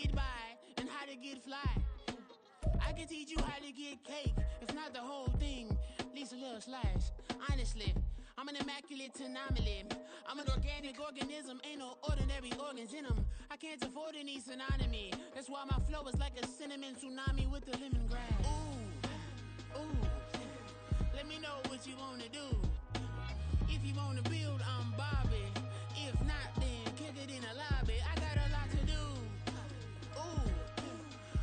get by and how to get fly. I can teach you how to get cake, if not the whole thing, at least a little slice. Honestly, I'm an immaculate anomaly. I'm an organic organism, ain't no ordinary organs in them. I can't afford any synonymy. That's why my flow is like a cinnamon tsunami with the lemongrass. Ooh, ooh, let me know what you wanna do. If you wanna build, I'm Bobby. If not, then kick it in the lobby. I got a lot to do. Ooh,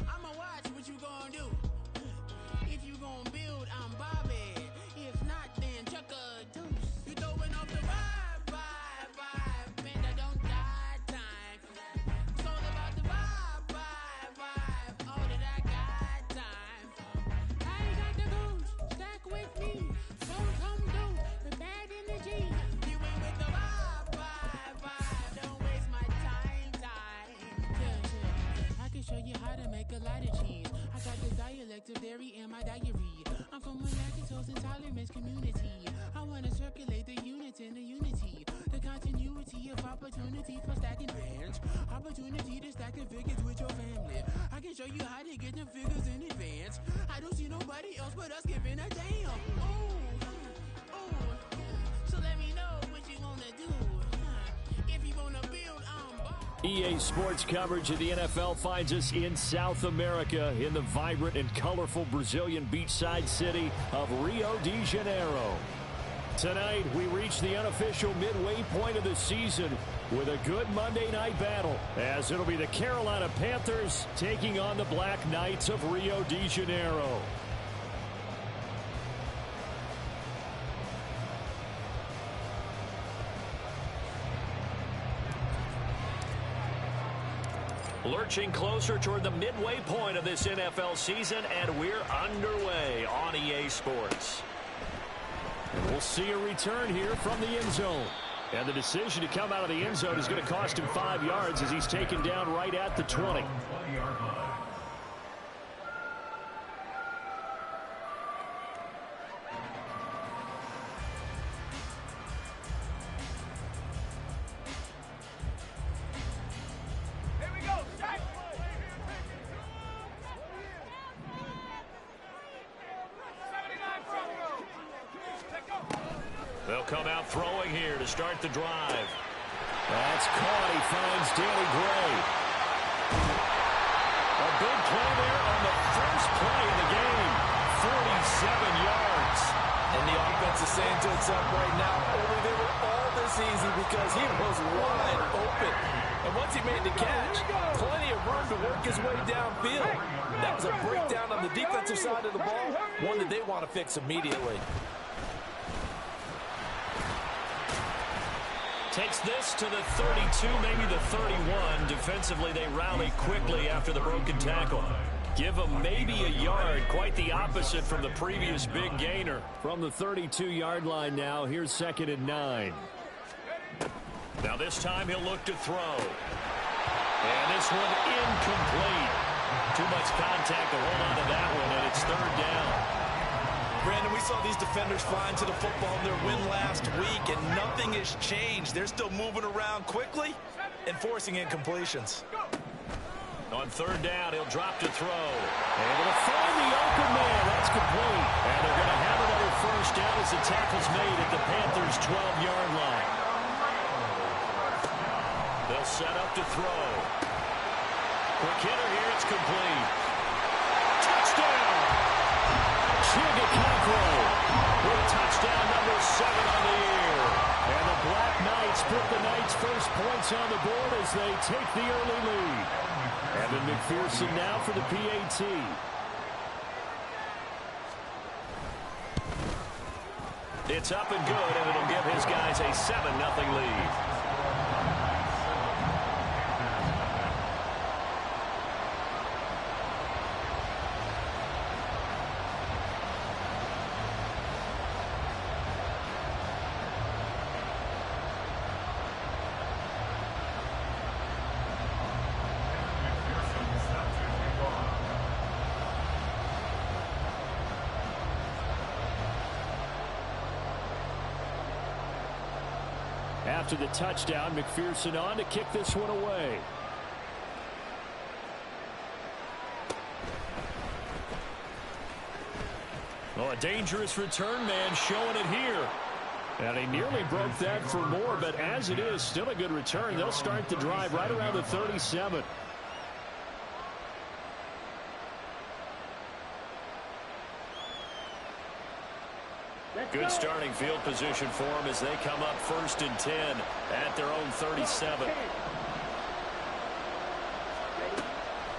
I'ma watch what you gon' do. If you gon' build, I'm Bobby. If not, then chuck a deuce. You throwing off the vibe, man, I don't die time. It's all about the vibe, all that I got time. I ain't got the goose, stack with me. Don't come through the bad energy. You ain't with the vibe, don't waste my time. Yeah. I can show you how to make a lot of cheese. I got the dialect of dairy in my diary. I'm from a lactose intolerance community. I wanna circulate the units in the unity. The continuity of opportunity for stacking bands. Opportunity to stack the figures with your family. I can show you how to get them figures in advance. I don't see nobody else but us giving a damn. Ooh, so let me know what you wanna do. If you wanna build, EA Sports coverage of the NFL finds us in South America in the vibrant and colorful Brazilian beachside city of Rio de Janeiro. Tonight, we reach the unofficial midway point of the season with a good Monday night battle, as it'll be the Carolina Panthers taking on the Black Knights of Rio de Janeiro. Lurching closer toward the midway point of this NFL season, and we're underway on EA Sports. And we'll see a return here from the end zone. And the decision to come out of the end zone is going to cost him 5 yards as he's taken down right at the 20. They'll come out throwing here to start the drive. That's caught. He finds Danny Gray. A big play there on the first play of the game. 47 yards. And the offense is saying to itself right now, only they were all this easy because he was wide open. And once he made the catch, plenty of room to work his way downfield. That was a breakdown on the defensive side of the ball, one that they want to fix immediately. Takes this to the 32, maybe the 31. Defensively, they rally quickly after the broken tackle. Give them maybe a yard, quite the opposite from the previous big gainer. From the 32-yard line now, here's 2nd and 9. Now this time he'll look to throw. And this one incomplete. Too much contact to hold on to that one, and it's 3rd down. Brandon, we saw these defenders flying to the football in their win last week, and nothing has changed. They're still moving around quickly and forcing incompletions. On 3rd down, he'll drop to throw. Able to find the open man. That's complete. And they're going to have another 1st down as the tackle's made at the Panthers' 12-yard line. They'll set up to throw. Quick hitter here. It's complete. Touchdown! Chigakakro with touchdown number 7 on the year. And the Black Knights put the Knights' first points on the board as they take the early lead. Evan McPherson now for the PAT. It's up and good, and it'll give his guys a 7-0 lead. After the touchdown, McPherson on to kick this one away. Oh, a dangerous return man showing it here. And he nearly broke that for more, but as it is, still a good return. They'll start the drive right around the 37. Good starting field position for them as they come up 1st and 10 at their own 37.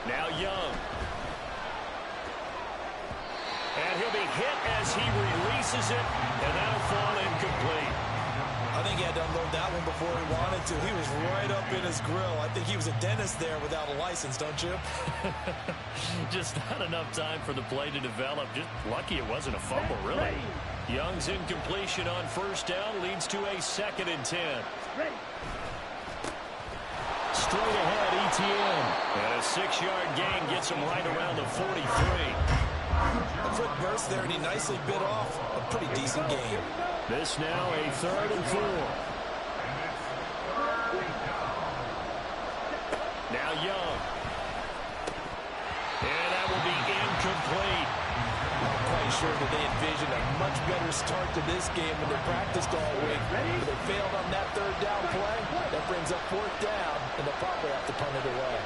Now Young. And he'll be hit as he releases it, and that'll fall incomplete. I think he had to unload that one before he wanted to. He was right up in his grill. I think he was a dentist there without a license, don't you? Just not enough time for the play to develop. Just lucky it wasn't a fumble, really. Young's incompletion on 1st down leads to a 2nd and 10. Straight ahead, ETN. And a 6-yard gain gets him right around the 43. A quick burst there, and he nicely bit off a pretty decent game. This now a 3rd and 4. Now Young. And that will be incomplete. I'm quite sure that they envisioned a much better start to this game when they practiced all week. But they failed on that 3rd down play. That brings up 4th down, and they'll probably have to punt it away.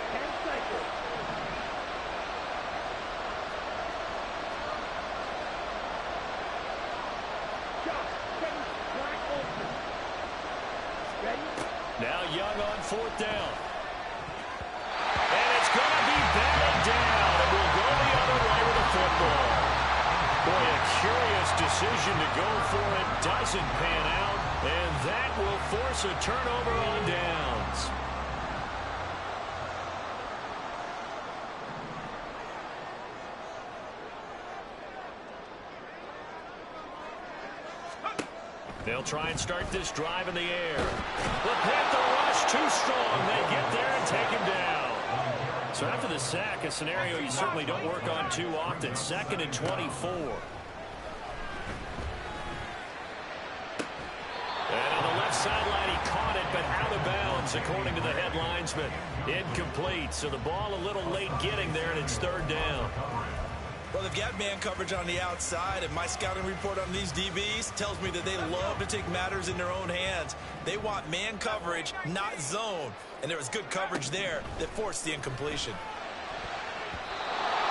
Now Young on 4th down. And it's going to be batted down. And we'll go the other way with the football. Boy, a curious decision to go for it. Doesn't pan out. And that will force a turnover on downs. They'll try and start this drive in the air. The Panther rush too strong. They get there and take him down. So after the sack, a scenario you certainly don't work on too often. 2nd and 24. And on the left sideline, he caught it, but out of bounds, according to the head linesman. Incomplete. So the ball a little late getting there, and it's 3rd down. Well, they've got man coverage on the outside, and my scouting report on these DBs tells me that they love to take matters in their own hands. They want man coverage, not zone. And there was good coverage there that forced the incompletion.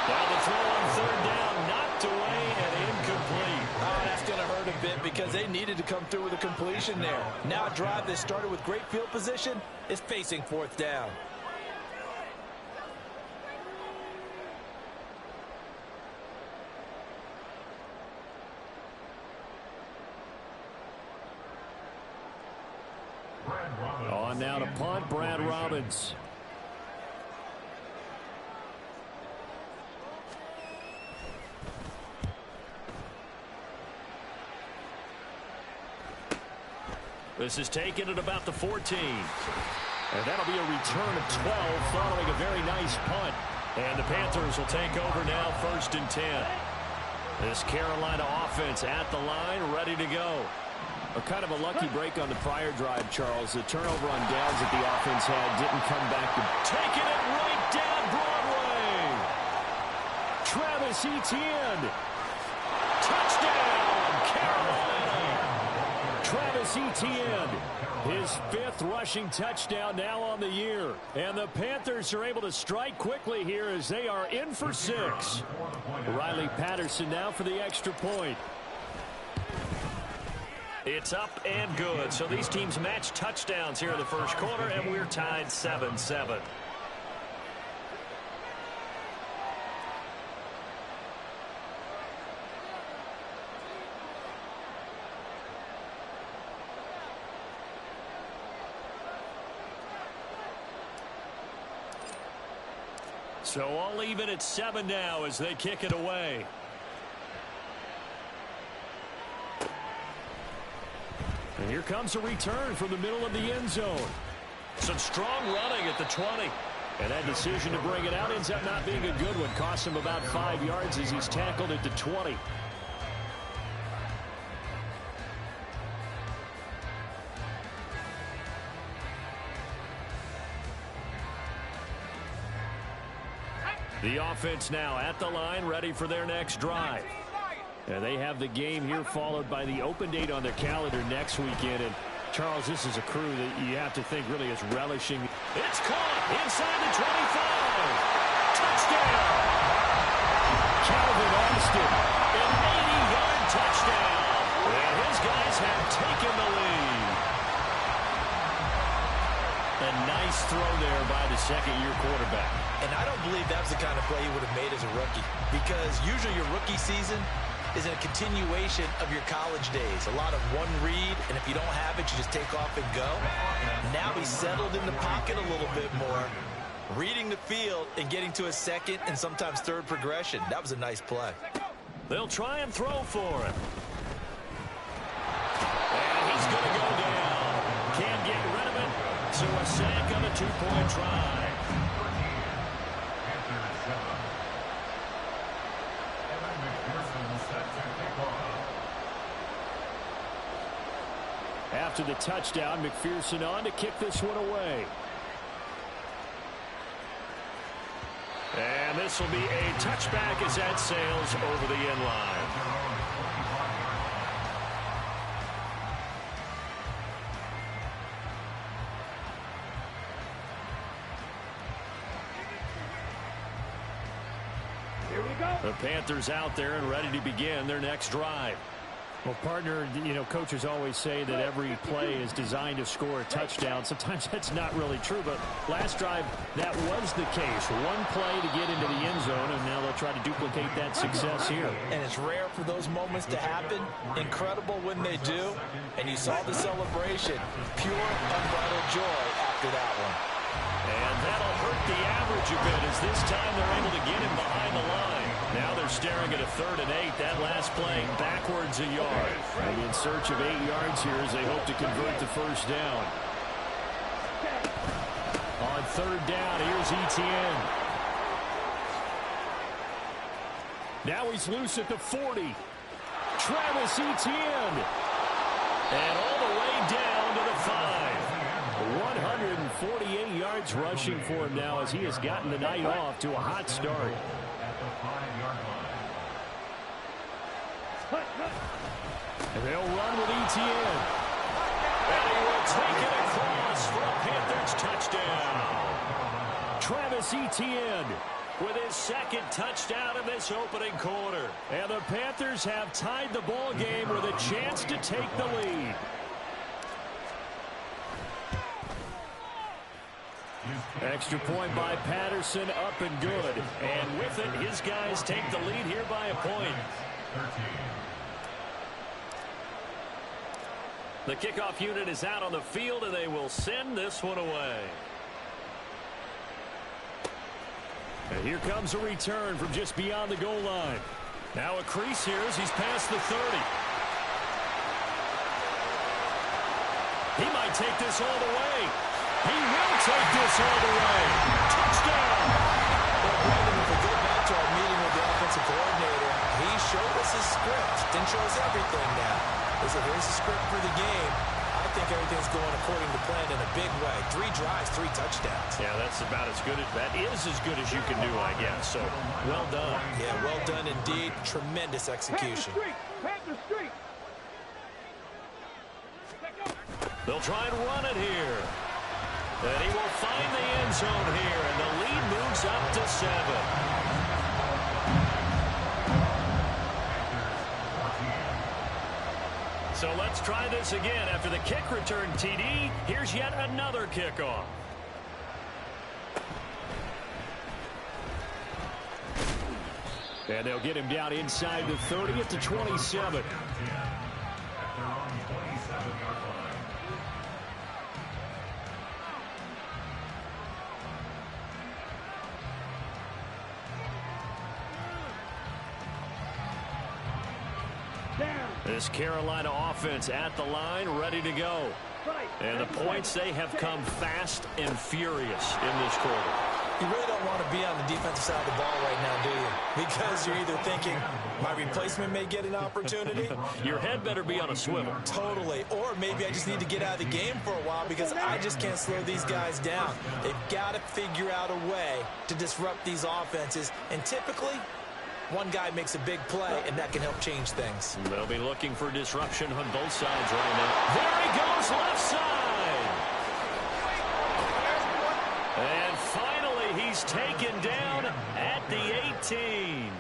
Now the throw on 3rd down, knocked away and incomplete. Oh, that's going to hurt a bit because they needed to come through with a completion there. Now a drive that started with great field position is facing 4th down. On now to punt, Brad Robbins. This is taken at about the 14. And that'll be a return of 12 following a very nice punt. And the Panthers will take over now 1st and 10. This Carolina offense at the line, ready to go. A kind of a lucky break on the prior drive, Charles. The turnover on downs that the offense had didn't come back to taking it right down Broadway. Travis Etienne. Touchdown, Carolina. Travis Etienne, his 5th rushing touchdown now on the year. And the Panthers are able to strike quickly here as they are in for 6. Riley Patterson now for the extra point. It's up and good. So these teams match touchdowns here in the 1st quarter, and we're tied 7-7. So all even at 7 now as they kick it away. And here comes a return from the middle of the end zone. Some strong running at the 20. And that decision to bring it out ends up not being a good one. Costs him about 5 yards as he's tackled at the 20. The offense now at the line, ready for their next drive. And they have the game here followed by the open date on their calendar next weekend. And Charles, this is a crew that you have to think really is relishing. It's caught inside the 25. Touchdown. Calvin Austin, an 80-yard touchdown. And his guys have taken the lead. A nice throw there by the second-year quarterback. And I don't believe that was the kind of play he would have made as a rookie, because usually your rookie season is a continuation of your college days. A lot of one read, and if you don't have it, you just take off and go. Now he's settled in the pocket a little bit more, reading the field and getting to a second and sometimes third progression. That was a nice play. They'll try and throw for him. And he's going to go down. Can't get rid of it, so a sack on a two-point try. After the touchdown, McPherson on to kick this one away. And this will be a touchback as that sails over the end line. Here we go. The Panthers out there and ready to begin their next drive. Well, partner, you know, coaches always say that every play is designed to score a touchdown. Sometimes that's not really true, but last drive, that was the case. One play to get into the end zone, and now they'll try to duplicate that success here. And it's rare for those moments to happen. Incredible when they do. And you saw the celebration. Pure, unbridled joy after that one. And that'll hurt the average a bit as this time they're able to get him behind the line. Now they're staring at a 3rd and 8. That last play backwards a yard. They'll be in search of 8 yards here as they hope to convert the first down. On 3rd down, here's Etienne. Now he's loose at the 40. Travis Etienne. And all the way down to the 5. 148 yards rushing for him now as he has gotten the night off to a hot start. And they'll run with Etienne. And he will take it across for a Panthers touchdown. Travis Etienne with his 2nd touchdown in this opening quarter. And the Panthers have tied the ball game with a chance to take the lead. Extra point by Patterson, up and good. And with it, his guys take the lead here by a point. The kickoff unit is out on the field, and they will send this one away. And here comes a return from just beyond the goal line. Now a crease here as he's past the 30. He might take this all the way. He will take this all the way. Touchdown! Well, Brandon, if we go back to our meeting with the offensive coordinator, he showed us his script. Didn't show us everything now. He said, here's the script for the game. I think everything's going according to plan in a big way. 3 drives, 3 touchdowns. Yeah, that's about as good as that is as good as you can do, I guess. So, well done. Yeah, well done indeed. Tremendous execution. Panther Street. They'll try and run it here. And he will find the end zone here, and the lead moves up to 7. So let's try this again. After the kick return TD, here's yet another kickoff. And they'll get him down inside the 30 at the 27. This Carolina offense at the line, ready to go. And the points, they have come fast and furious in this quarter. You really don't want to be on the defensive side of the ball right now, do you? Because you're either thinking, my replacement may get an opportunity. Your head better be on a swivel. Totally. Or maybe I just need to get out of the game for a while because I just can't slow these guys down. They've got to figure out a way to disrupt these offenses. And typically, One guy makes a big play, and that can help change things. They'll be looking for disruption on both sides right now. There he goes, left side. And finally, he's taken down at the 18.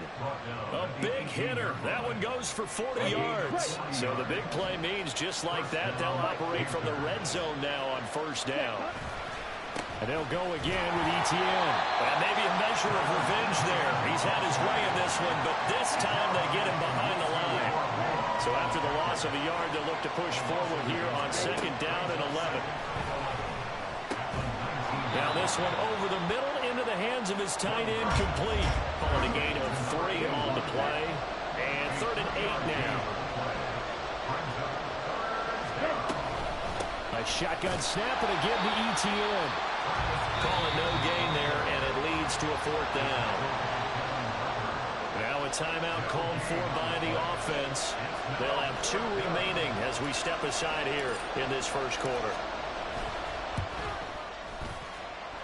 A big hitter. That one goes for 40 yards. So the big play means just like that, they'll operate from the red zone now on first down. And they'll go again with ETN. And maybe a measure of revenge there. He's had his way in this one, but this time they get him behind the line. So after the loss of a yard, they'll look to push forward here on second down and 11. Now this one over the middle into the hands of his tight end, complete. Calling a gain of 3 on the play. And third and 8 now. A shotgun snap and again to ETN. Calling no gain there, and it leads to a fourth down. Now a timeout called for by the offense. They'll have 2 remaining as we step aside here in this first quarter.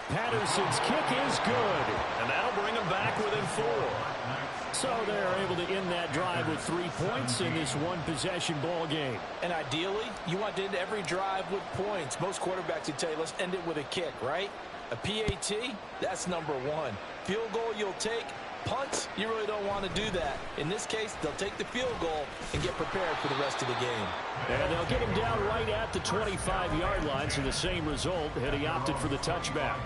Patterson's kick is good. And that'll bring them back within 4. So they're able to end that drive with 3 points in this one-possession ball game. And ideally, you want to end every drive with points. Most quarterbacks would tell you, let's end it with a kick, right? A PAT, that's number 1. Field goal you'll take. Punts, you really don't want to do that. In this case, they'll take the field goal and get prepared for the rest of the game. And they'll get him down right at the 25-yard line, so the same result, had he opted for the touchback.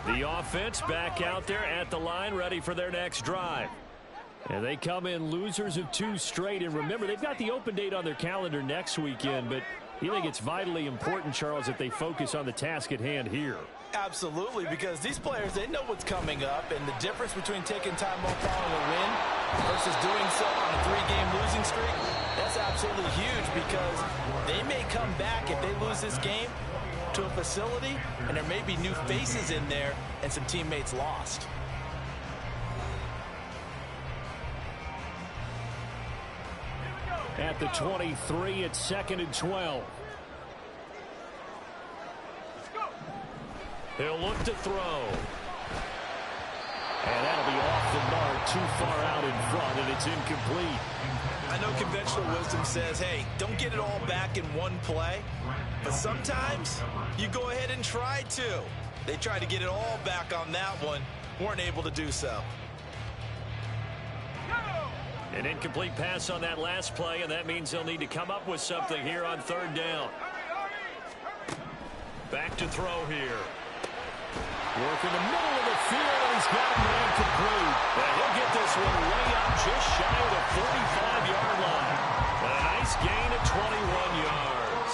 The offense back out there at the line, ready for their next drive. And they come in losers of 2 straight. And remember, they've got the open date on their calendar next weekend, but you think it's vitally important, Charles, that they focus on the task at hand here. Absolutely, because these players, they know what's coming up, and the difference between taking time off following a win versus doing so on a 3-game losing streak, that's absolutely huge, because they may come back if they lose this game to a facility, and there may be new faces in there and some teammates lost. At the 23, it's 2nd and 12. He'll look to throw. And that'll be off the mark, too far out in front, and it's incomplete. I know conventional wisdom says, hey, don't get it all back in one play. But sometimes you go ahead and try to. They tried to get it all back on that one, weren't able to do so. An incomplete pass on that last play, and that means they'll need to come up with something here on third down. Back to throw here. Work in the middle of the field, and he's got a man complete. And he'll get this one way up just shy of the 45-yard line. And a nice gain of 21 yards.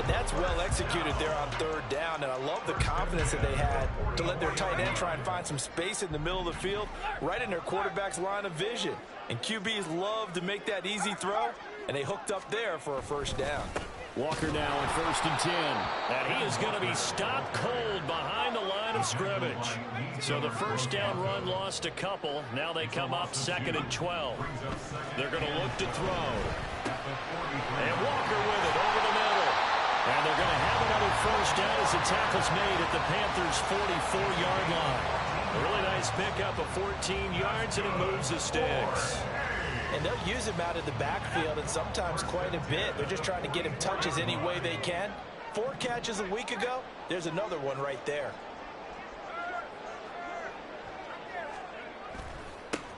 And that's well executed there on third down, and I love the confidence that they had to let their tight end try and find some space in the middle of the field, right in their quarterback's line of vision. And QBs love to make that easy throw, and they hooked up there for a first down. Walker now on 1st and 10. And he is going to be stopped cold behind the line of scrimmage. So the first down run lost a couple. Now they come up 2nd and 12. They're going to look to throw. And Walker with it over the middle. And they're going to have another first down as the tackle's made at the Panthers' 44-yard line. A really nice pickup of 14 yards, and it moves the sticks. And they'll use him out of the backfield, and sometimes quite a bit. They're just trying to get him touches any way they can. 4 catches a week ago. There's another one right there.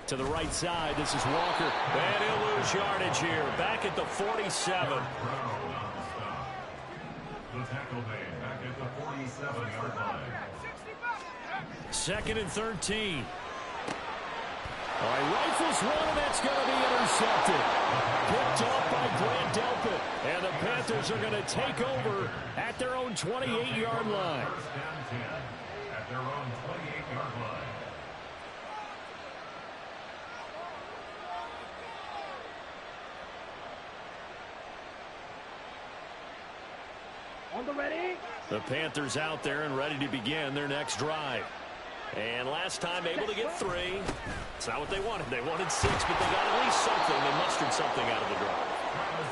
To the right side, this is Walker. And he'll lose yardage here. Back at the 47. The tackle made back at the 47-yard line. 2nd and 13. All right, rifles one, and that's going to be intercepted. Picked off by Grant Delpit. And the Panthers are going to take over at their own 28-yard line. At their own 28-yard line. On the ready. The Panthers out there and ready to begin their next drive. And last time able to get 3. It's not what they wanted. They wanted 6, but they got at least something. They mustered something out of the drive.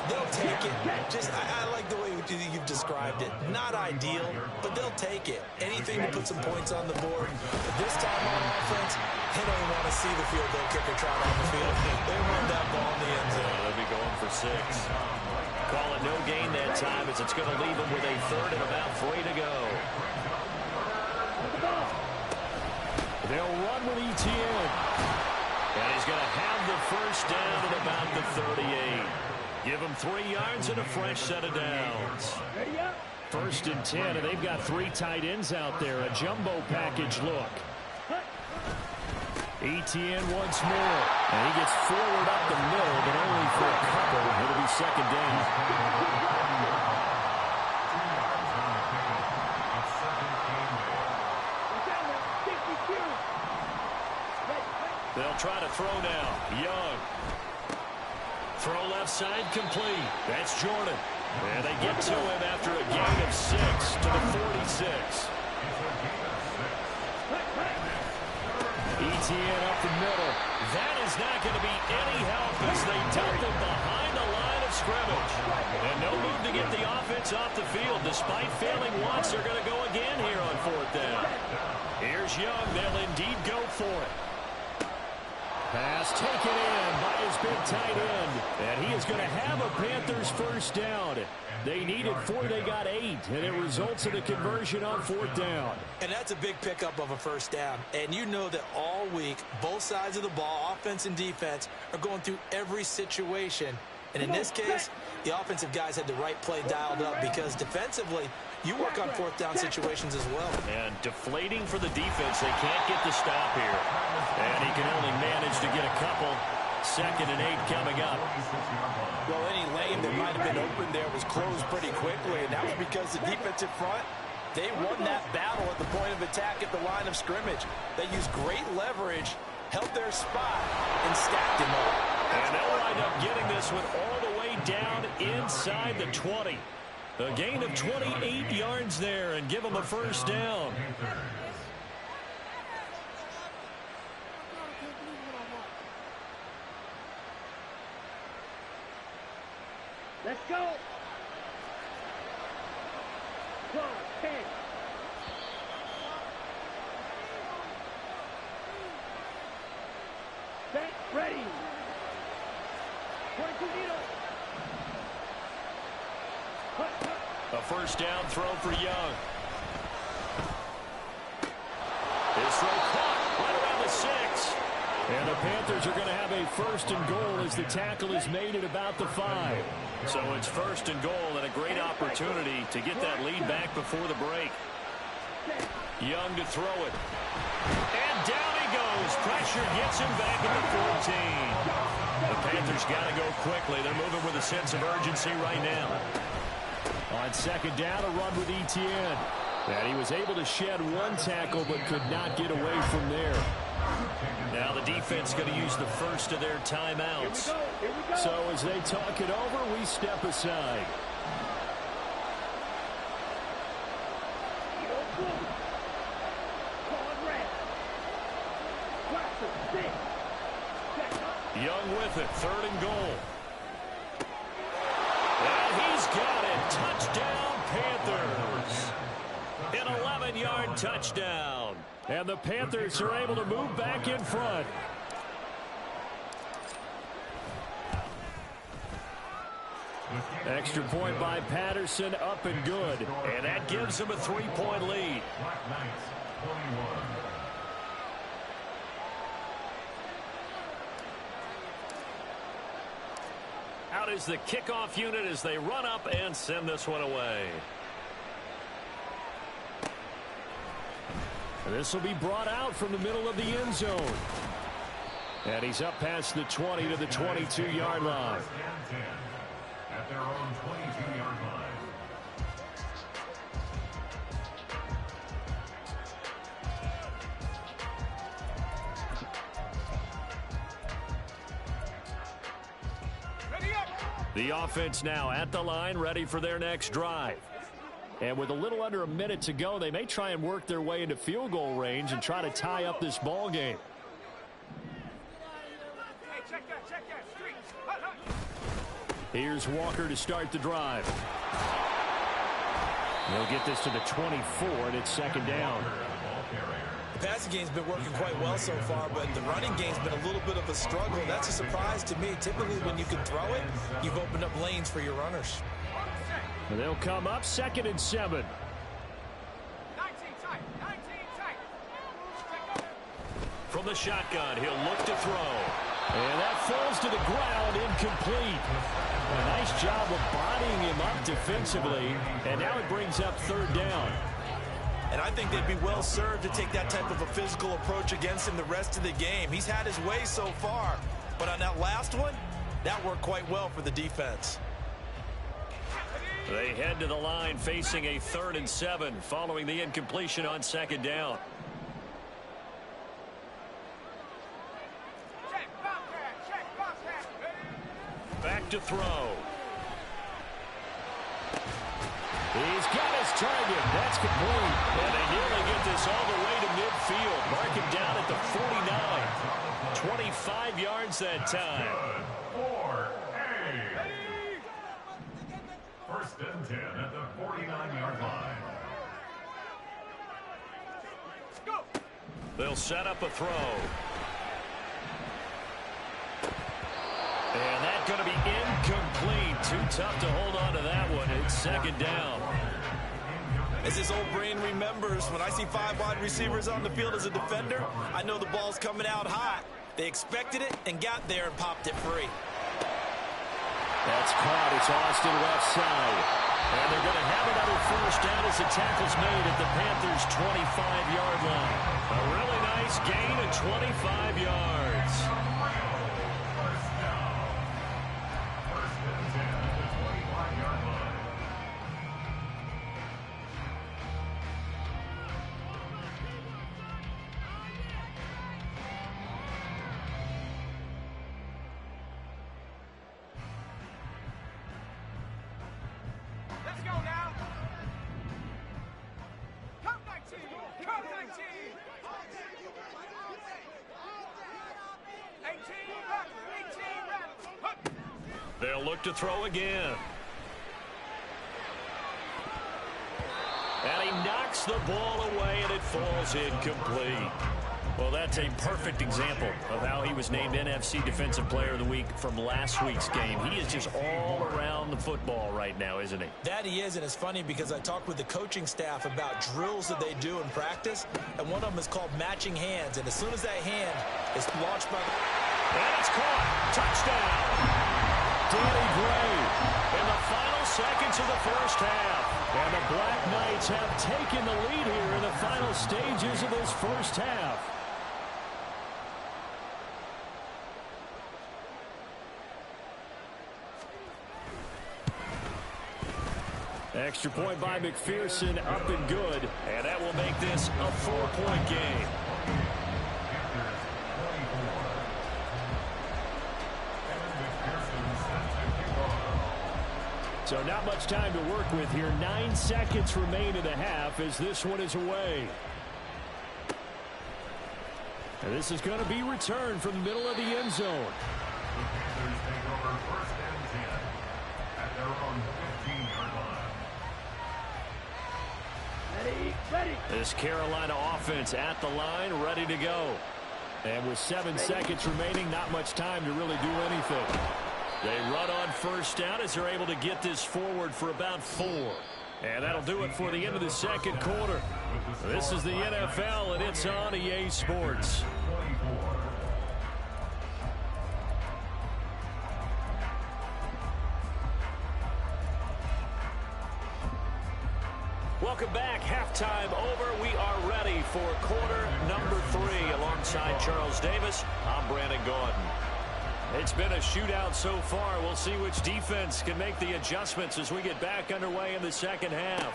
They'll take it. I like the way you've described it. Not ideal, but they'll take it. Anything to put some points on the board. But this time on offense, they don't want to see the field goal kicker trot on the field. They want that ball in the end zone. They'll be going for 6. Call it no gain that time as it's going to leave them with a 3rd and about 3 to go. They'll run with Etienne. And he's going to have the first down at about the 38. Give him 3 yards and a fresh set of downs. 1st and 10, and they've got 3 tight ends out there. A jumbo package look. Etienne once more. And he gets forward up the middle, but only for a couple. It'll be 2nd down. They'll try to throw now. Young. Throw left side complete. That's Jordan. And they get to him after a gain of 6 to the 46. Etienne up the middle. That is not going to be any help as they dump him behind the line of scrimmage. And no move to get the offense off the field. Despite failing once, they're going to go again here on 4th down. Here's Young. They'll indeed go for it. Pass taken in by his big tight end. And he is going to have a Panthers first down. They needed 4, they got 8. And it results in a conversion on 4th down. And that's a big pickup of a first down. And you know that all week, both sides of the ball, offense and defense, are going through every situation. And in this case, the offensive guys had the right play dialed up because defensively, you work on 4th down situations as well. And deflating for the defense. They can't get the stop here. And he can only manage to get a couple. 2nd and 8 coming up. Well, any lane that might have been open there was closed pretty quickly, and that was because the defensive front, they won that battle at the point of attack at the line of scrimmage. They used great leverage, held their spot, and stacked him up. And they'll wind up getting this one all the way down inside the 20. A gain of 28 yards there and give them a first down. Let's go. 12, 10. Set, ready. 22 needle. A first down throw for Young. His throw caught right around the 6. And the Panthers are going to have a 1st and goal as the tackle is made at about the 5. So it's 1st and goal and a great opportunity to get that lead back before the break. Young to throw it. And down he goes. Pressure gets him back at the 14. The Panthers got to go quickly. They're moving with a sense of urgency right now. On 2nd down, a run with Etienne. And he was able to shed 1 tackle but could not get away from there. Now the defense going to use the first of their timeouts. Here we go. So as they talk it over, we step aside. Young with it, 3rd and goal. And he's got it. Touchdown, Panthers. An 11-yard touchdown. And the Panthers are able to move back in front. Extra point by Patterson, up and good. And that gives him a 3-point lead. Black Knights, 21. Out is the kickoff unit as they run up and send this one away. This will be brought out from the middle of the end zone. And he's up past the 20 to the 22-yard line. First and 10 at their own 22-yard line. The offense now at the line, ready for their next drive. And with a little under a minute to go, they may try and work their way into field goal range and try to tie up this ball game. Here's Walker to start the drive. He'll get this to the 24, and it's second down. The passing game's been working quite well so far, but the running game's been a little bit of a struggle. That's a surprise to me. Typically, when you can throw it, you've opened up lanes for your runners. And they'll come up 2nd and 7. From the shotgun, he'll look to throw. And that falls to the ground, incomplete. A nice job of bodying him up defensively, and now it brings up 3rd down. And I think they'd be well served to take that type of a physical approach against him the rest of the game. He's had his way so far, but on that last one, that worked quite well for the defense. They head to the line facing a 3rd and 7 following the incompletion on 2nd down. Back to throw. He's got his target. That's complete. And they nearly get this all the way to midfield. Mark him down at the 49. 25 yards that time. 1st and 10 at the 49-yard line. They'll set up a throw. And that's going to be incomplete. Too tough to hold on to that one. It's 2nd down. As his old brain remembers, when I see 5 wide receivers on the field as a defender, I know the ball's coming out hot. They expected it and got there and popped it free. That's caught. It's Austin left side. And they're going to have another 1st down as the tackle's made at the Panthers' 25-yard line. A really nice gain of 25 yards. They'll look to throw again. And he knocks the ball away, and it falls incomplete. Well, that's a perfect example of how he was named NFC Defensive Player of the Week from last week's game. He is just all around the football right now, isn't he? That he is, and it's funny because I talked with the coaching staff about drills that they do in practice, and one of them is called matching hands. And as soon as that hand is launched by the... And it's caught. Touchdown. Danny Gray In the final seconds of the 1st half. and the Black Knights have taken the lead here in the final stages of this 1st half. Extra point by McPherson, up and good. And that will make this a 4-point game. So not much time to work with here. 9 seconds remain in the half as this one is away. And this is going to be returned from the middle of the end zone. Ready. This Carolina offense at the line, ready to go. And with 7 seconds remaining, not much time to really do anything. They run on 1st down as they're able to get this forward for about 4. And that'll do it for the end of the 2nd quarter. This is the NFL, and it's on EA Sports. Welcome back. Halftime over. We are ready for quarter number 3. Alongside Charles Davis, I'm Brandon Gordon. It's been a shootout so far. We'll see which defense can make the adjustments as we get back underway in the 2nd half.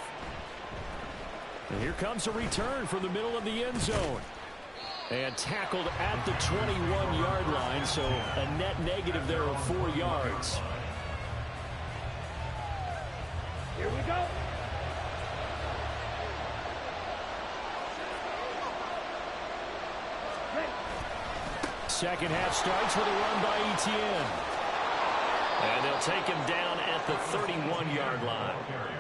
And here comes a return from the middle of the end zone. And tackled at the 21-yard line, so a net negative there of 4 yards. Here we go. second half starts with a run by Etienne. And they'll take him down at the 31-yard line.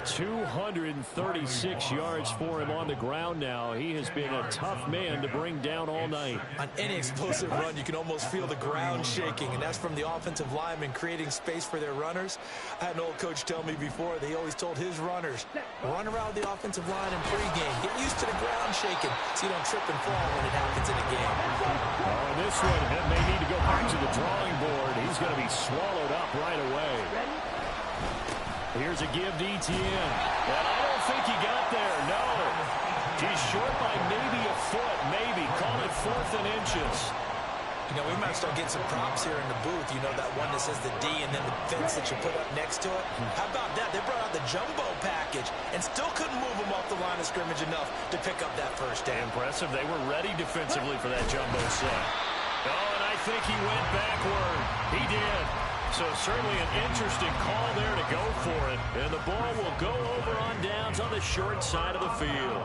236 yards for him on the ground now. He has been a tough man to bring down all night. On any explosive run, you can almost feel the ground shaking, and that's from the offensive linemen creating space for their runners. I had an old coach tell me before, they always told his runners, run around the offensive line in pregame. Get used to the ground shaking so you don't trip and fall when it happens in a game. Oh, and this one may need to go back to the drawing board. He's going to be swallowed up right away. Here's a give to Etienne. And I don't think he got there, no. He's short by maybe a foot, maybe. Call it 4th and inches. You know, we might start getting some props here in the booth. You know, that one that says the D and then the fence that you put up next to it. How about that? They brought out the jumbo package and still couldn't move them off the line of scrimmage enough to pick up that first down. Impressive. They were ready defensively for that jumbo set. Oh, and I think he went backward. He did. So certainly an interesting call there to go for it. And the ball will go over on downs on the short side of the field.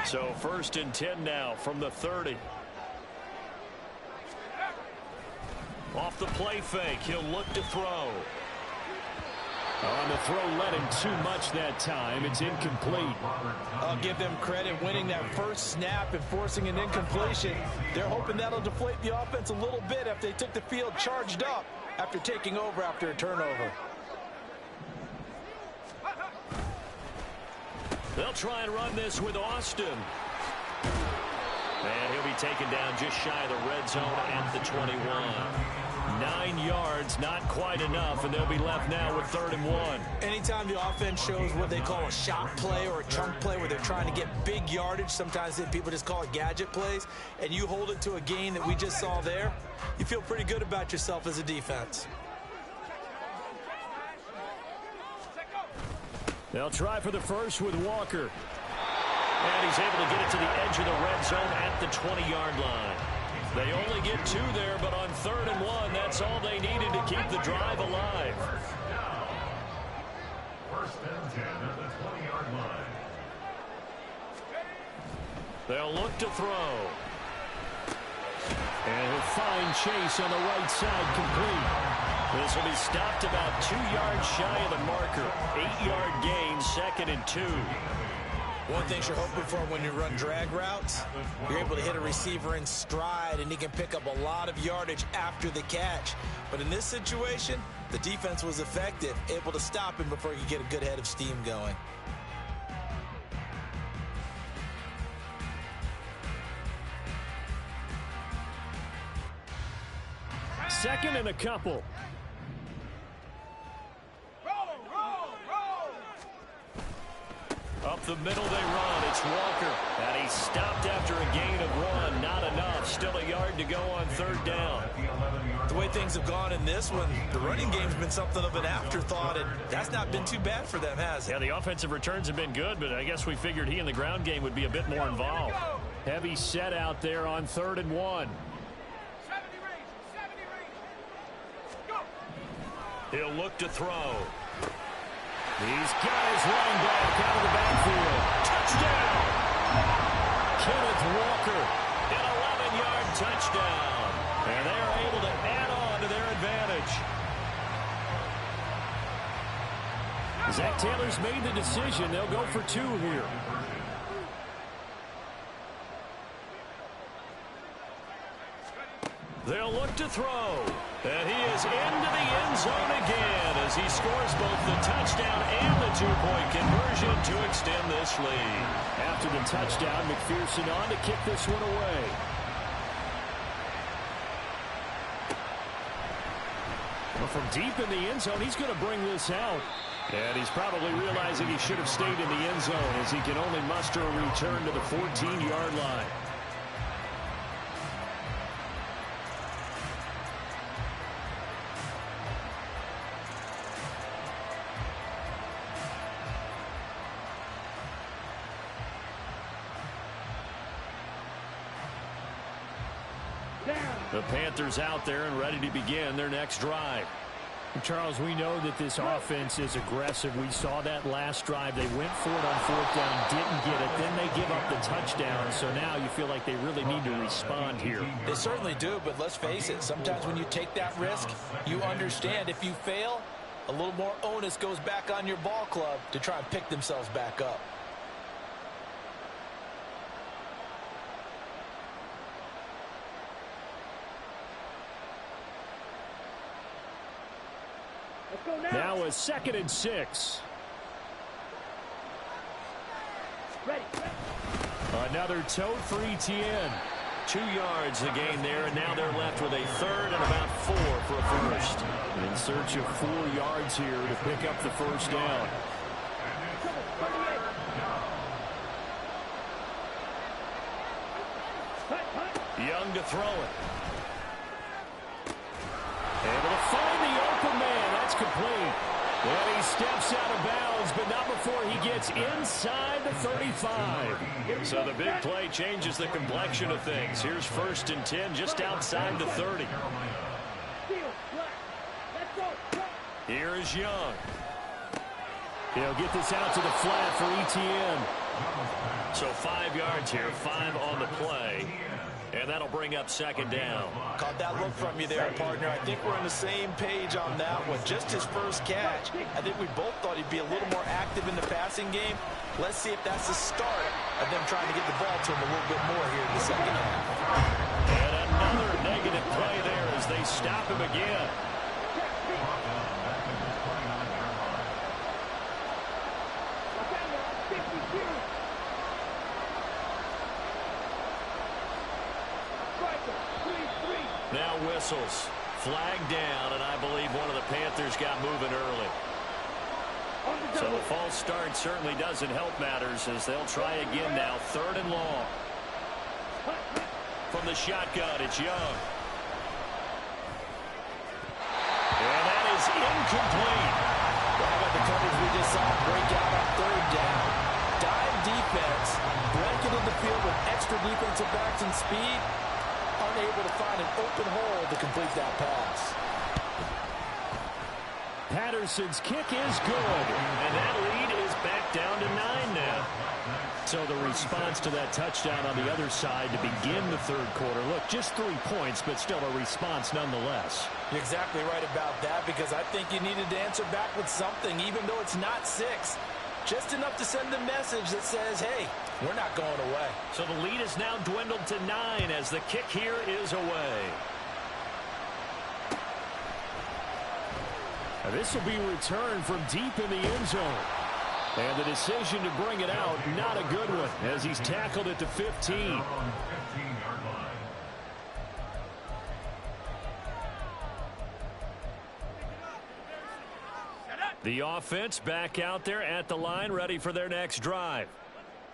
So 1st and 10 now from the 30. Off the play fake, he'll look to throw. On the throw, led him too much that time. It's incomplete. I'll give them credit winning that first snap and forcing an incompletion. They're hoping that'll deflate the offense a little bit after they took the field charged up after taking over after a turnover. They'll try and run this with Austin. And he'll be taken down just shy of the red zone at the 21. 9 yards, not quite enough, and they'll be left now with 3rd and 1. Anytime the offense shows what they call a shot play or a chunk play where they're trying to get big yardage, sometimes people just call it gadget plays, and you hold it to a gain that we just saw there, you feel pretty good about yourself as a defense. They'll try for the first with Walker. And he's able to get it to the edge of the red zone at the 20-yard line. They only get 2 there, but on 3rd and 1, that's all they needed to keep the drive alive. 1st and 10 at the 20-yard line. They'll look to throw. And he'll find Chase on the right side, complete. This will be stopped about 2 yards shy of the marker. 8-yard gain, 2nd and 2. One thing you're hoping for when you run drag routes, you're able to hit a receiver in stride, and he can pick up a lot of yardage after the catch. But in this situation, the defense was effective, able to stop him before he could get a good head of steam going. Second and a couple. Up the middle they run. It's Walker. And he's stopped after a gain of 1. Not enough. Still a yard to go on 3rd down. The way things have gone in this one, the running game's been something of an afterthought, and that's not been too bad for them, has it? Yeah, the offensive returns have been good, but I guess we figured he in the ground game would be a bit more involved. Heavy set out there on 3rd and 1. He'll look to throw. He's got his running back out of the backfield. Touchdown! Kenneth Walker. An 11-yard touchdown. And they are able to add on to their advantage. Zach Taylor's made the decision. They'll go for 2 here. They'll look to throw. And he is into the end zone again as he scores both the touchdown and the 2-point conversion to extend this lead. After the touchdown, McPherson on to kick this one away. Well, from deep in the end zone, he's going to bring this out. And he's probably realizing he should have stayed in the end zone as he can only muster a return to the 14-yard line. The Panthers out there and ready to begin their next drive. Charles, we know that this offense is aggressive. We saw that last drive. They went for it on fourth down, didn't get it. Then they give up the touchdown. So now you feel like they really need to respond here. They certainly do, but let's face it. Sometimes when you take that risk, you understand if you fail, a little more onus goes back on your ball club to try and pick themselves back up. Now a 2nd and 6. Ready. Another tote for ETN. 2 yards the gain there, and now they're left with a 3rd and about 4 for a first. In search of 4 yards here to pick up the first down. Young to throw it. Able to find the open man. That's complete. And he steps out of bounds, but not before he gets inside the 35. So the big play changes the complexion of things. Here's 1st and 10 just outside the 30. Here is Young. He'll get this out to the flat for ETN. So 5 yards here, 5 on the play. And that'll bring up 2nd down. Caught that look from you there, partner. I think we're on the same page on that one. Just his first catch. I think we both thought he'd be a little more active in the passing game. Let's see if that's the start of them trying to get the ball to him a little bit more here in the second half. And another negative play there as they stop him again. Now whistles. Flag down, and I believe one of the Panthers got moving early. So the false start certainly doesn't help matters as they'll try again now. 3rd and long. From the shotgun, it's Young. And that is incomplete. How about the coverage we just saw break out on 3rd down? Dive defense, breaking into the field with extra defensive backs and speed. Unable to find an open hole to complete that pass. Patterson's kick is good. And that lead is back down to 9 now. So the response to that touchdown on the other side to begin the 3rd quarter. Look, just 3 points, but still a response nonetheless. You're exactly right about that because I think you needed to answer back with something, even though it's not 6. Just enough to send a message that says, hey, we're not going away. So the lead is now dwindled to 9 as the kick here is away. Now this will be returned from deep in the end zone. And the decision to bring it out, not a good one, as he's tackled at the 15. The offense back out there at the line, ready for their next drive.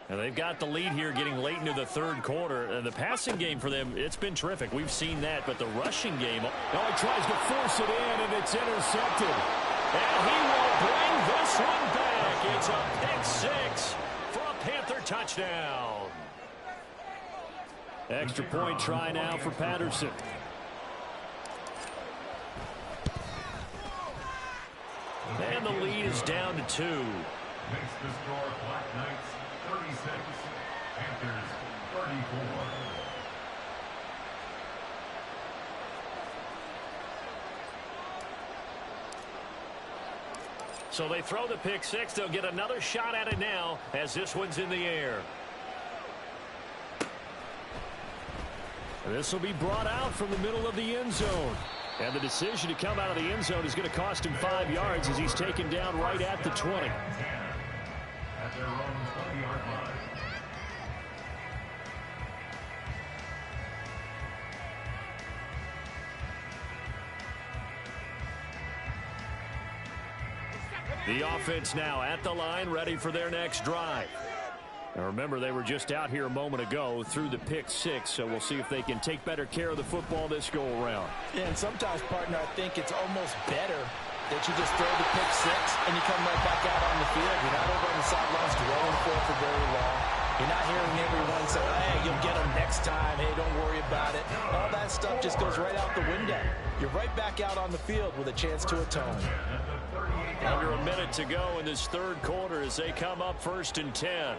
And they've got the lead here getting late into the 3rd quarter. And the passing game for them, it's been terrific. We've seen that, but the rushing game... Oh, he tries to force it in, and it's intercepted. And he will bring this one back. It's a pick 6 for a Panther touchdown. Extra point try now for Patterson. And the lead is down to 2. Makes the score Black Knights 36, Panthers 34. So they throw the pick 6. They'll get another shot at it now as this one's in the air. This will be brought out from the middle of the end zone. And the decision to come out of the end zone is going to cost him 5 yards as he's taken down right at the 20. At their own 20-yard line. The offense now at the line, ready for their next drive. Now remember, they were just out here a moment ago through the pick 6, so we'll see if they can take better care of the football this go-around. Yeah, and sometimes, partner, I think it's almost better that you just throw the pick 6 and you come right back out on the field. You're not over on the sidelines dwelling for very long. You're not hearing everyone say, hey, you'll get them next time. Hey, don't worry about it. All that stuff just goes right out the window. You're right back out on the field with a chance to atone. Under a minute to go in this third quarter as they come up 1st and 10.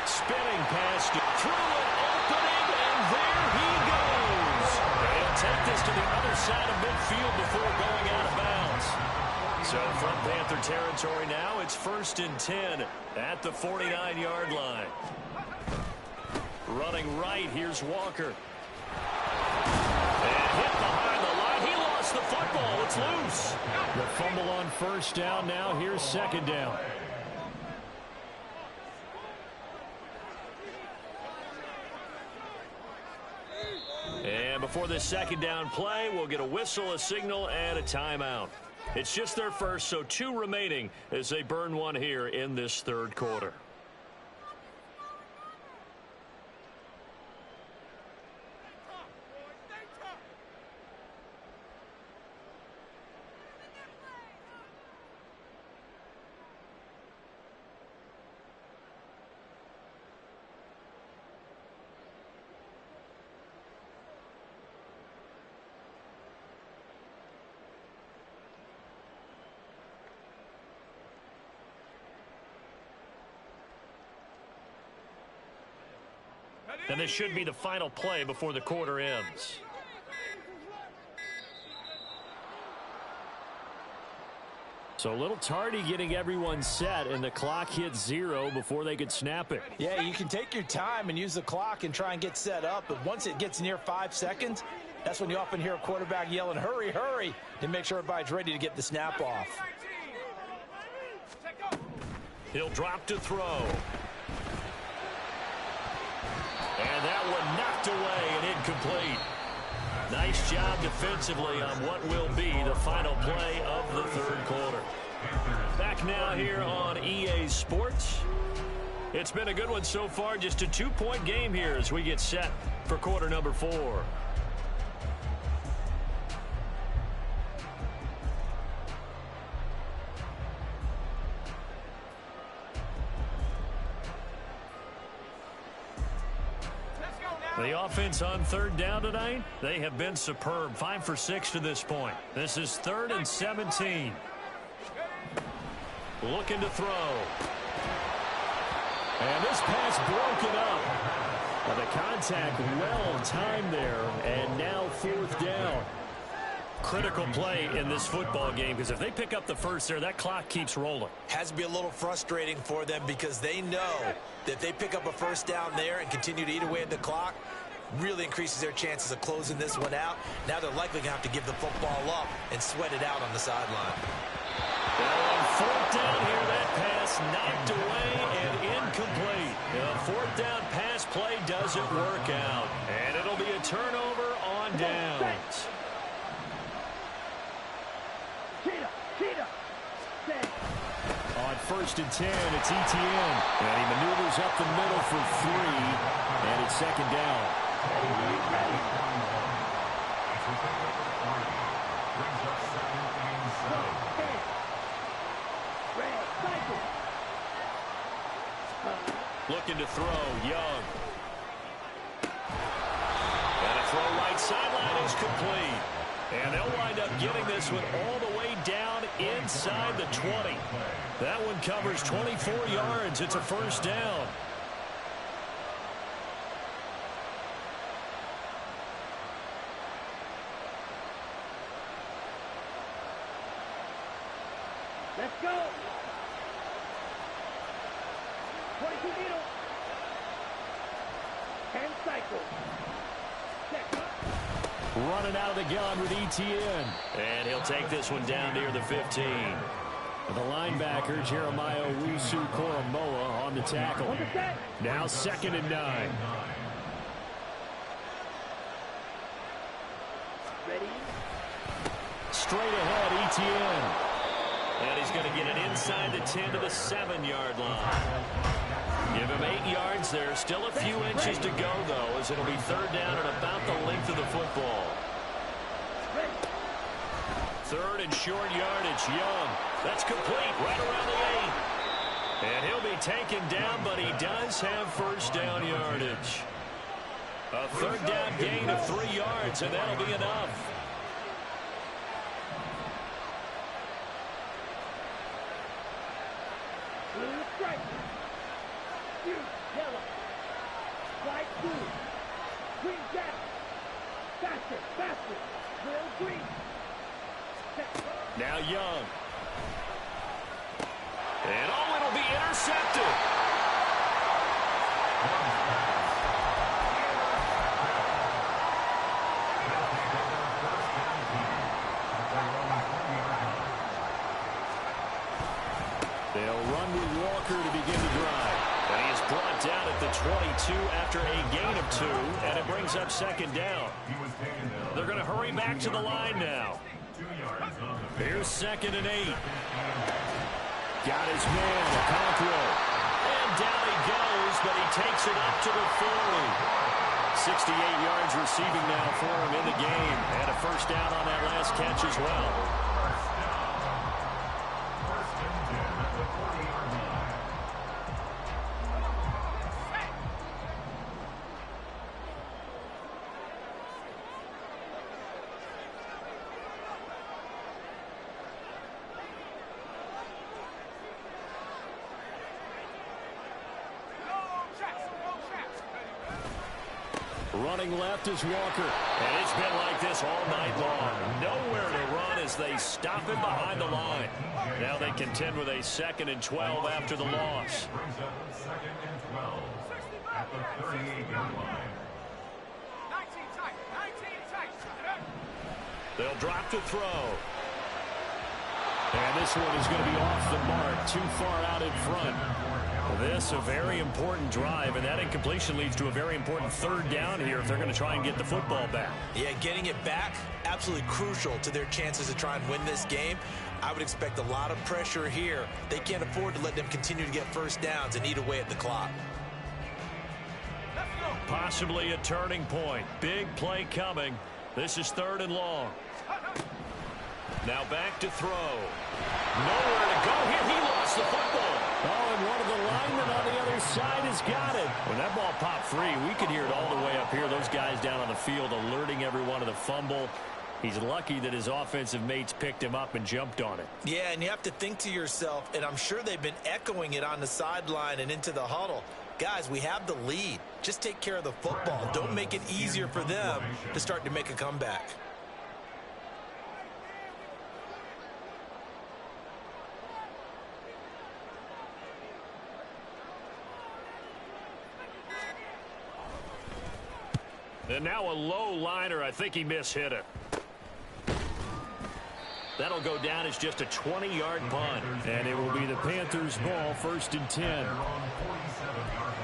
Spinning past it, through an opening, and there he goes. And he'll take this to the other side of midfield before going out of bounds. So from Panther territory now, it's 1st and 10 at the 49-yard line. Running right, here's Walker. And hit behind the line. He lost the football. It's loose. The fumble on 1st down now. Here's 2nd down. And before this 2nd down play, we'll get a whistle, a signal, and a timeout. It's just their first, so 2 remaining as they burn one here in this third quarter. And this should be the final play before the quarter ends. So a little tardy getting everyone set, and the clock hits 0 before they could snap it. Yeah, you can take your time and use the clock and try and get set up, but once it gets near 5 seconds, that's when you often hear a quarterback yelling, hurry, hurry, to make sure everybody's ready to get the snap off. He'll drop to throw. And that one knocked away and incomplete. Nice job defensively on what will be the final play of the third quarter. Back now here on EA Sports. It's been a good one so far. Just a 2-point game here as we get set for quarter number 4. The offense on 3rd down tonight, they have been superb. 5 for 6 to this point. This is 3rd and 17. Looking to throw. And this pass broken up. Well, the contact well timed there, and now 4th down. Critical play in this football game, because if they pick up the first there, that clock keeps rolling. Has to be a little frustrating for them because they know that if they pick up a 1st down there and continue to eat away at the clock, really increases their chances of closing this one out. Now they're likely going to have to give the football up and sweat it out on the sideline. Well, on 4th down here, that pass knocked away and incomplete. The 4th down pass play doesn't work out, and it'll be a turnover on downs. On 1st and 10, it's Etienne. And he maneuvers up the middle for 3, and it's 2nd down. Looking to throw, Young. And a throw right sideline is complete. And they'll wind up getting this one all the way down inside the 20. That one covers 24 yards. It's a 1st down. Let's go. 22 needle. 10 cycles. Running out of the gun with Etienne. And he'll take this one down near the 15. The linebacker, Jeremiah Owusu-Koramoah, on the tackle. Now 2nd and 9. Ready? Straight ahead, Etienne. And he's going to get it inside the 10 to the 7-yard line. Give him 8 yards there. Still a few inches to go, though, as it'll be 3rd down and about the length of the football. Third and short yardage. Young. That's complete right around the 8. And he'll be taken down, but he does have first down yardage. A third down gain of 3 yards, and that'll be enough. Blue strike. Blue, yellow. White, blue. Green, jack. Faster, faster. Blue, green. Now Young. And oh, it'll be intercepted. They'll run with Walker to begin the drive. And he is brought down at the 22 after a gain of 2, and it brings up second down. They're going to hurry back to the line now. Here's second and 8. Got his man, Okonkwo. And down he goes, but he takes it up to the 40. 68 yards receiving now for him in the game. And a first down on that last catch as well. Running left is Walker. And it's been like this all night long. Nowhere to run as they stop him behind the line. Now they contend with a 2nd and 12 after the loss. Brings up 2nd and 12 at the 38-yard line. 19 tight. They'll drop to throw. And this one is going to be off the mark, too far out in front. This a very important drive, and that incompletion leads to a very important third down here if they're going to try and get the football back. Yeah, getting it back, absolutely crucial to their chances to try and win this game. I would expect a lot of pressure here. They can't afford to let them continue to get first downs and eat away at the clock. Possibly a turning point. Big play coming. This is 3rd and long. Now back to throw. Nowhere to go here. He lost the football. Oh, and one of the linemen on the other side has got it. When that ball popped free, we could hear it all the way up here. Those guys down on the field alerting everyone of the fumble. He's lucky that his offensive mates picked him up and jumped on it. Yeah, and you have to think to yourself, and I'm sure they've been echoing it on the sideline and into the huddle. Guys, we have the lead. Just take care of the football. Don't make it easier for them to start to make a comeback. And now a low liner. I think he mishit it. That'll go down as just a 20-yard punt. And it will be the Panthers' ball, 1st and 10. They're on 47-yard line.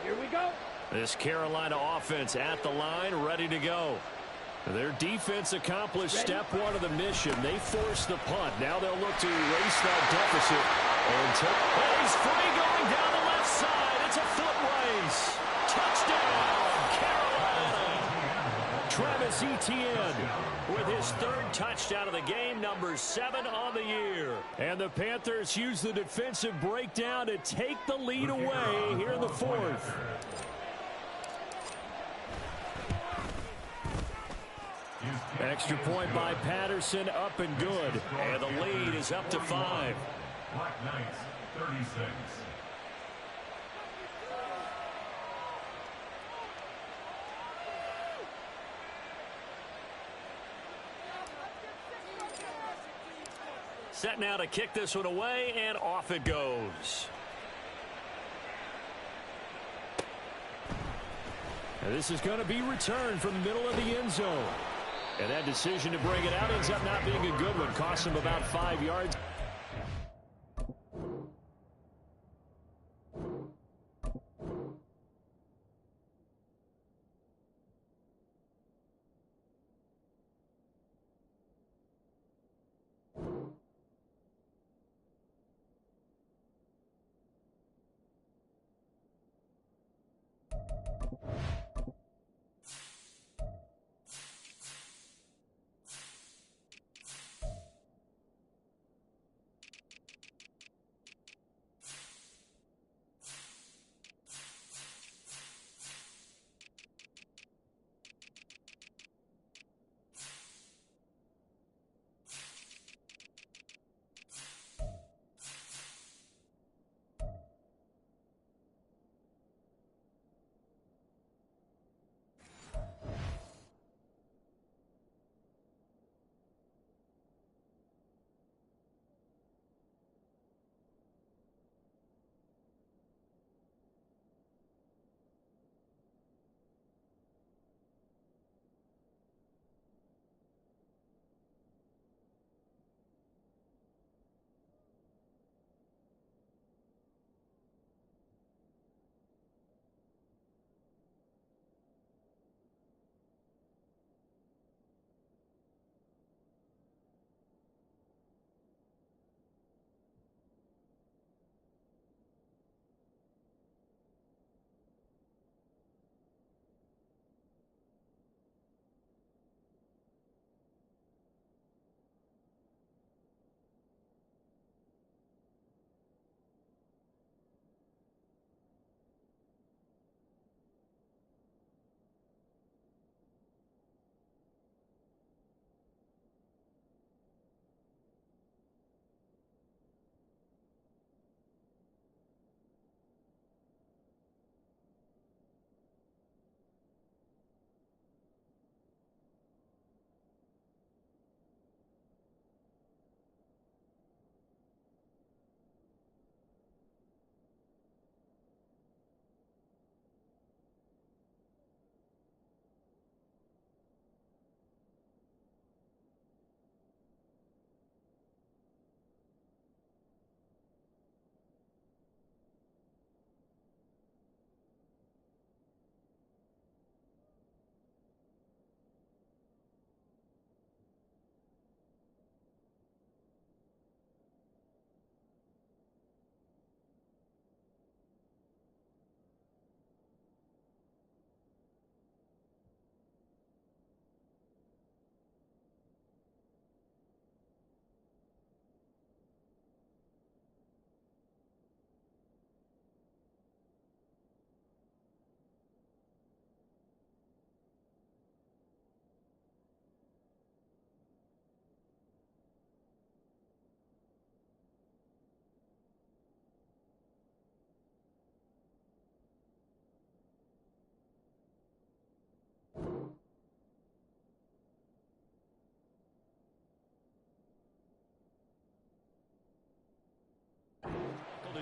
Here we go. This Carolina offense at the line, ready to go. Their defense accomplished step 1 of the mission. They forced the punt. Now they'll look to erase that deficit. And he's free going down the left side. It's a foot race. Touchdown, Carolina. Travis Etienne with his 3rd touchdown of the game, number 7 on the year. And the Panthers use the defensive breakdown to take the lead away here in the 4th. Extra point by Patterson, up and good. And the lead is up to 5. Black Knights, 36. Set now to kick this one away, and off it goes. And this is going to be returned from the middle of the end zone. And that decision to bring it out ends up not being a good one. Cost him about 5 yards.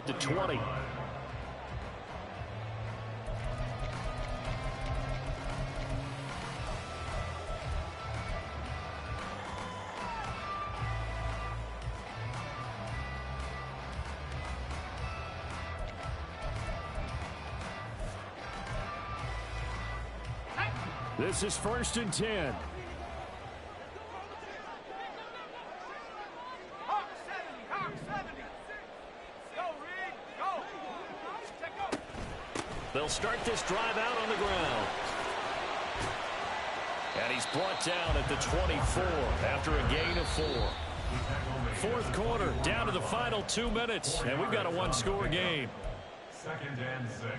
at the 20. This is 1st and 10. Hawk 70, Hawk 70. Go, Reed, go. Check up. They'll start this drive out on the ground. And he's brought down at the 24 after a gain of 4. Fourth quarter, down to the final 2 minutes, and we've got a one-score game. 2nd and 6.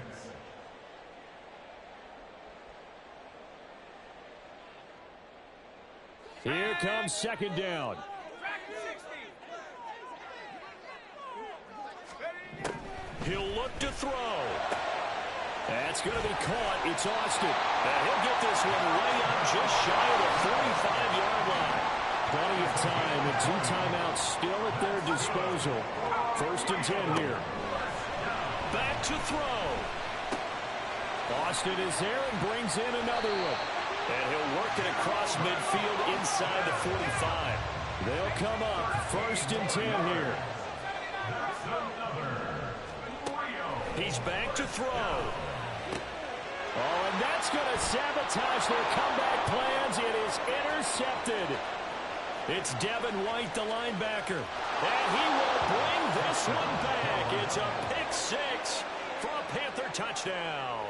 Here comes 2nd down. He'll look to throw. That's going to be caught. It's Austin. And he'll get this one way up just shy of the 45-yard line. Plenty of time and 2 timeouts still at their disposal. 1st and 10 here. Back to throw. Austin is there and brings in another one. And he'll work it across midfield inside the 45. They'll come up 1st and 10 here. He's back to throw. Oh, and that's going to sabotage their comeback plans. It is intercepted. It's Devin White, the linebacker. And he will bring this one back. It's a pick 6 for a Panther touchdown.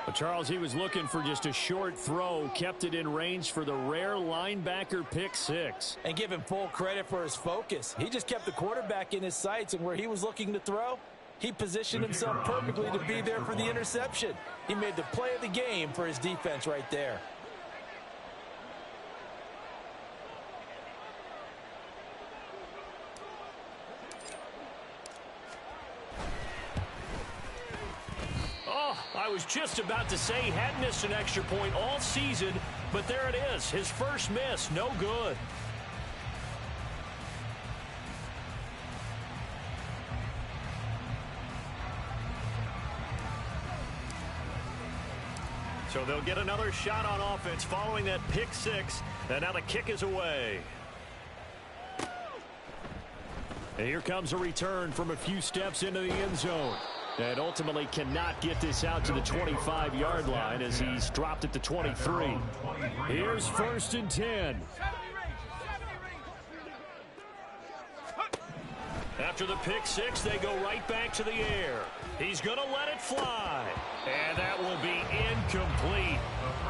Well, Charles, he was looking for just a short throw, kept it in range for the rare linebacker pick 6. And give him full credit for his focus. He just kept the quarterback in his sights, and where he was looking to throw, he positioned himself perfectly to be there for the interception. He made the play of the game for his defense right there. I was just about to say he hadn't missed an extra point all season, but there it is. His first miss, no good. So they'll get another shot on offense following that pick 6, and now the kick is away. And here comes a return from a few steps into the end zone. And ultimately cannot get this out to the 25-yard line as he's dropped at the 23. Here's 1st and 10. After the pick 6, they go right back to the air. He's going to let it fly. And that will be incomplete.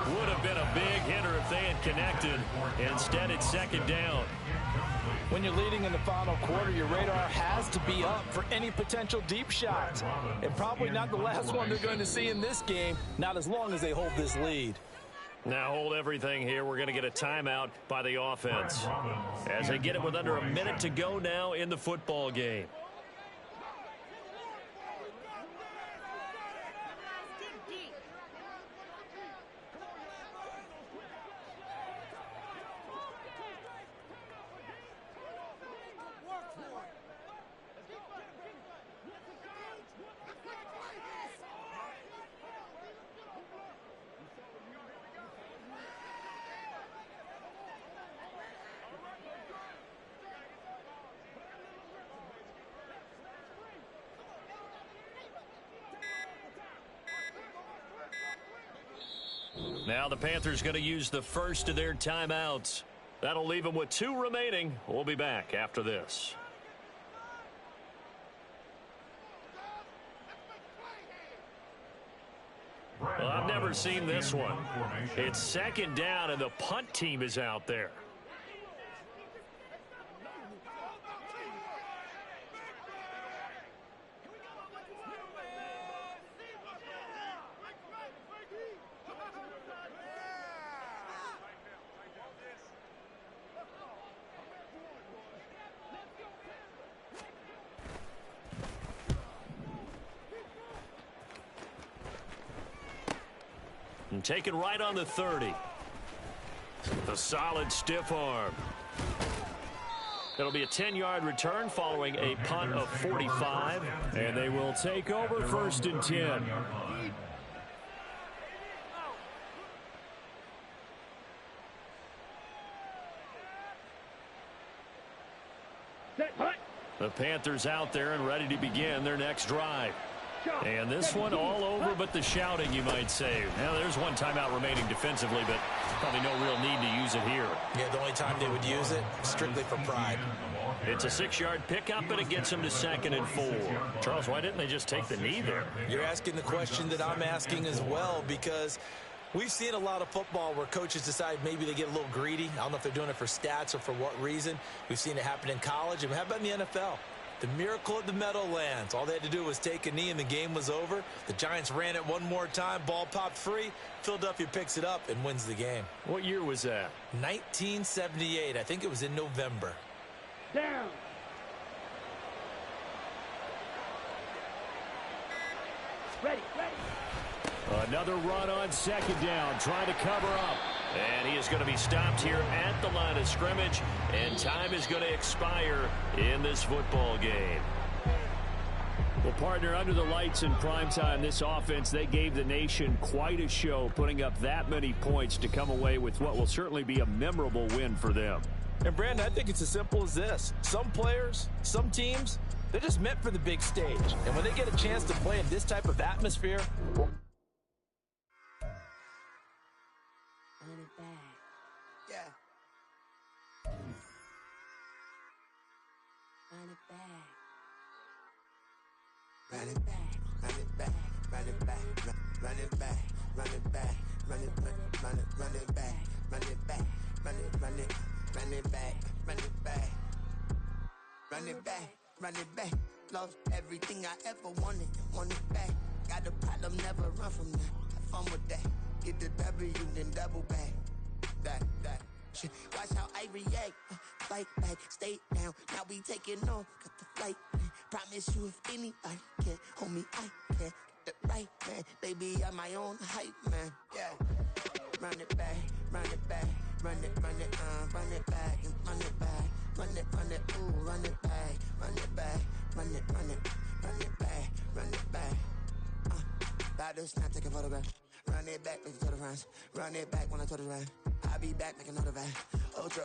Would have been a big hitter if they had connected. Instead, it's 2nd down. When you're leading in the final quarter, your radar has to be up for any potential deep shots. And probably not the last one they're going to see in this game, not as long as they hold this lead. Now hold everything here. We're going to get a timeout by the offense as they get it with under a minute to go now in the football game. Now the Panthers going to use the first of their timeouts. That'll leave them with 2 remaining. We'll be back after this. Well, I've never seen this one. It's 2nd down and the punt team is out there. And taken right on the 30. The solid stiff arm. It'll be a 10-yard return following a punt of 45. And they will take over 1st and 10. Set, hut. The Panthers out there and ready to begin their next drive. And this one all over but the shouting, you might say. Now, there's one timeout remaining defensively, but probably no real need to use it here. Yeah, the only time they would use it, strictly for pride. It's a 6-yard pickup, but it gets them to 2nd and 4. Charles, why didn't they just take the knee there? You're asking the question that I'm asking as well, because we've seen a lot of football where coaches decide maybe they get a little greedy. I don't know if they're doing it for stats or for what reason. We've seen it happen in college, and how about in the NFL? The miracle of the Meadowlands. All they had to do was take a knee and the game was over. The Giants ran it one more time. Ball popped free. Philadelphia picks it up and wins the game. What year was that? 1978. I think it was in November. Down. Ready. Another run on 2nd down, trying to cover up. And he is going to be stopped here at the line of scrimmage, and time is going to expire in this football game. Well, partner, under the lights in primetime, this offense, they gave the nation quite a show, putting up that many points to come away with what will certainly be a memorable win for them. And, Brandon, I think it's as simple as this. Some players, some teams, they're just meant for the big stage. And when they get a chance to play in this type of atmosphere, well, Run it back, run it back, run it back, run it back, run it back, run it back, run it back, run it back, run it back, run it back, run it back, run it back. Lost everything I ever wanted it back. Got a problem, never run from that. Have fun with that. Get the W, then double back. That. Shit. Watch how I react. Fight back, stay down. Now we taking off. Got the flight. Promise you if anybody can hold me, I can. Get the right man. Baby, I'm my own hype man. Yeah. Run it back, run it back. Run it back, and run it back. Run it, ooh, run it back. Run it back, run it back, run it back. About to snap, take a photograph. Run it back, make it to the front. Run it back when I told it right. I'll be back, make another back. Ultra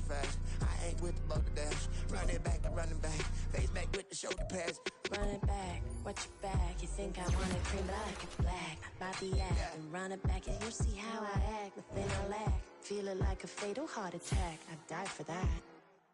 fast. I ain't with the boat to dash. Run it back, running back. Face back with the shoulder pads. Run it back, watch your back. You think I wanna cream, but I can black. About the act and run it back, and you see how I act. Nothing I lack. Feel it like a fatal heart attack. I die for that.